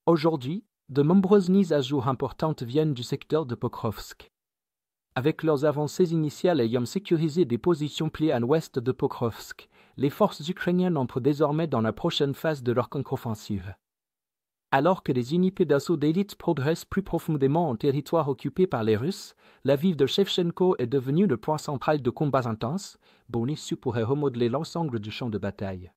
Aujourd'hui, de nombreuses mises à jour importantes viennent du secteur de Pokrovsk. Avec leurs avancées initiales ayant sécurisé des positions pliées à l'ouest de Pokrovsk, les forces ukrainiennes entrent désormais dans la prochaine phase de leur contre-offensive. Alors que les unités d'assaut d'élite progressent plus profondément en territoire occupé par les Russes, la ville de Shevchenko est devenue le point central de combats intenses, dont l'issue pourrait remodeler l'ensemble du champ de bataille.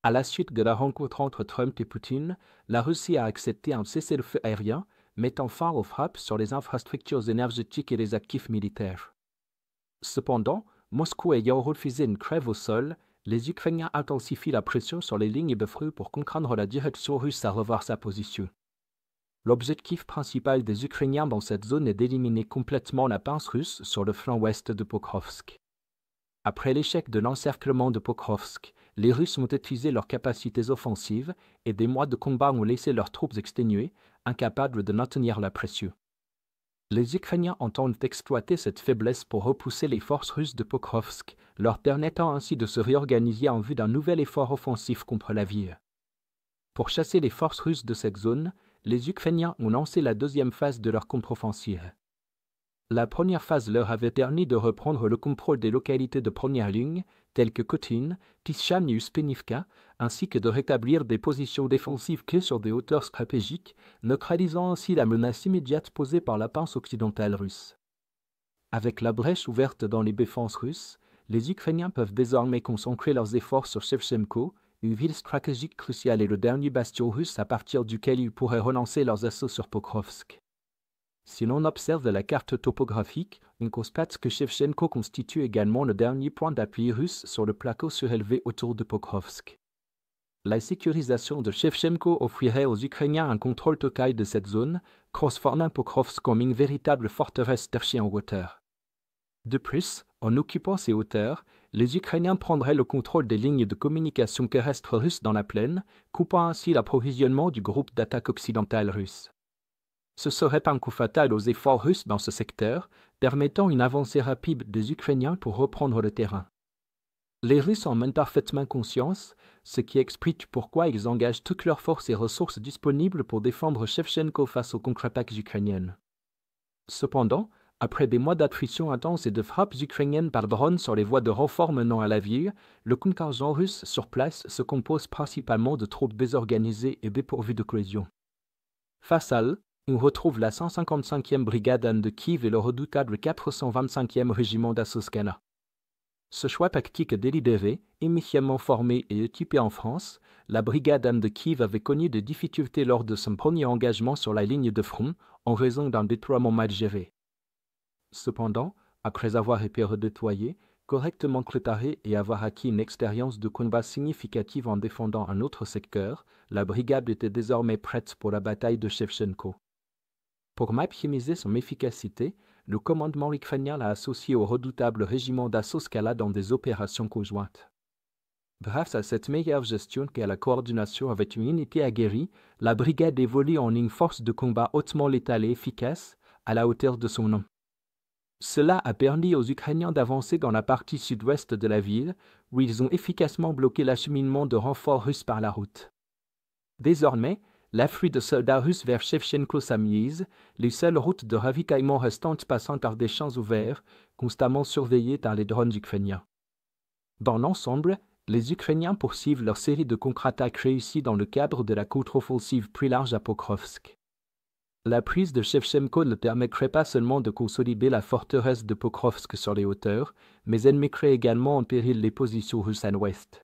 À la suite de la rencontre entre Trump et Poutine, la Russie a accepté un cessez-le-feu aérien, mettant fin aux frappes sur les infrastructures énergétiques et les actifs militaires. Cependant, Moscou ayant refusé une trêve au sol, les Ukrainiens intensifient la pression sur les lignes de front pour contraindre la direction russe à revoir sa position. L'objectif principal des Ukrainiens dans cette zone est d'éliminer complètement la pince russe sur le flanc ouest de Pokrovsk. Après l'échec de l'encerclement de Pokrovsk, les Russes ont épuisé leurs capacités offensives et des mois de combat ont laissé leurs troupes exténuées, incapables de maintenir la pression. Les Ukrainiens entendent exploiter cette faiblesse pour repousser les forces russes de Pokrovsk, leur permettant ainsi de se réorganiser en vue d'un nouvel effort offensif contre la ville. Pour chasser les forces russes de cette zone, les Ukrainiens ont lancé la deuxième phase de leur contre-offensive. La première phase leur avait permis de reprendre le contrôle des localités de première ligne, telles que Khotyn, Tisham et Uspenivka, ainsi que de rétablir des positions défensives clés sur des hauteurs stratégiques, neutralisant ainsi la menace immédiate posée par la pince occidentale russe. Avec la brèche ouverte dans les défenses russes, les Ukrainiens peuvent désormais concentrer leurs efforts sur Shevchenko, une ville stratégique cruciale et le dernier bastion russe à partir duquel ils pourraient relancer leurs assauts sur Pokrovsk. Si l'on observe la carte topographique, on constate que Shevchenko constitue également le dernier point d'appui russe sur le plateau surélevé autour de Pokrovsk. La sécurisation de Shevchenko offrirait aux Ukrainiens un contrôle total de cette zone, transformant Pokrovsk comme une véritable forteresse perchée en hauteur. De plus, en occupant ces hauteurs, les Ukrainiens prendraient le contrôle des lignes de communication terrestre russes dans la plaine, coupant ainsi l'approvisionnement du groupe d'attaque occidental russe. Ce serait un coup fatal aux efforts russes dans ce secteur, permettant une avancée rapide des Ukrainiens pour reprendre le terrain. Les Russes en ont parfaitement conscience, ce qui explique pourquoi ils engagent toutes leurs forces et ressources disponibles pour défendre Shevchenko face aux contre-attaques ukrainiennes. Cependant, après des mois d'attrition intense et de frappes ukrainiennes par drone sur les voies de renfort menant à la ville, le contingent russe sur place se compose principalement de troupes désorganisées et dépourvues de cohésion. Face à eux, on retrouve la 155e brigade de Kiev et le redoutable 425e régiment d'Assoskala. Ce choix tactique délibéré, initialement formé et équipé en France, la brigade de Kiev avait connu des difficultés lors de son premier engagement sur la ligne de front en raison d'un déploiement mal géré. Cependant, après avoir été redéployée, correctement préparée et avoir acquis une expérience de combat significative en défendant un autre secteur, la brigade était désormais prête pour la bataille de Shevchenko. Pour maximiser son efficacité, le commandement ukrainien l'a associé au redoutable régiment d'Assoskala dans des opérations conjointes. Grâce à cette meilleure gestion et à la coordination avec une unité aguerrie, la brigade évolue en une force de combat hautement létale et efficace, à la hauteur de son nom. Cela a permis aux Ukrainiens d'avancer dans la partie sud-ouest de la ville, où ils ont efficacement bloqué l'acheminement de renforts russes par la route. Désormais, l'afflux de soldats russes vers Shevchenko s'amise, les seules routes de ravitaillement restantes passant par des champs ouverts, constamment surveillés par les drones ukrainiens. Dans l'ensemble, les Ukrainiens poursuivent leur série de contre-attaques réussies dans le cadre de la contre-offensive plus large à Pokrovsk. La prise de Shevchenko ne permettrait pas seulement de consolider la forteresse de Pokrovsk sur les hauteurs, mais elle mettrait également en péril les positions russes à l'ouest.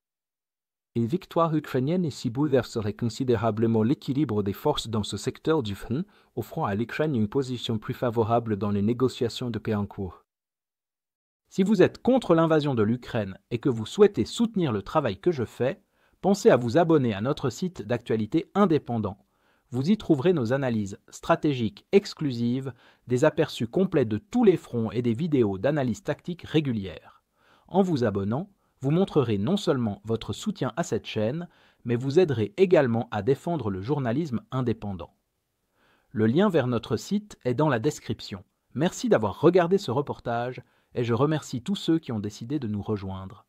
Une victoire ukrainienne ici bouleverserait considérablement l'équilibre des forces dans ce secteur du front, offrant à l'Ukraine une position plus favorable dans les négociations de paix en cours. Si vous êtes contre l'invasion de l'Ukraine et que vous souhaitez soutenir le travail que je fais, pensez à vous abonner à notre site d'actualité indépendant. Vous y trouverez nos analyses stratégiques exclusives, des aperçus complets de tous les fronts et des vidéos d'analyse tactique régulières. En vous abonnant, vous montrerez non seulement votre soutien à cette chaîne, mais vous aiderez également à défendre le journalisme indépendant. Le lien vers notre site est dans la description. Merci d'avoir regardé ce reportage et je remercie tous ceux qui ont décidé de nous rejoindre.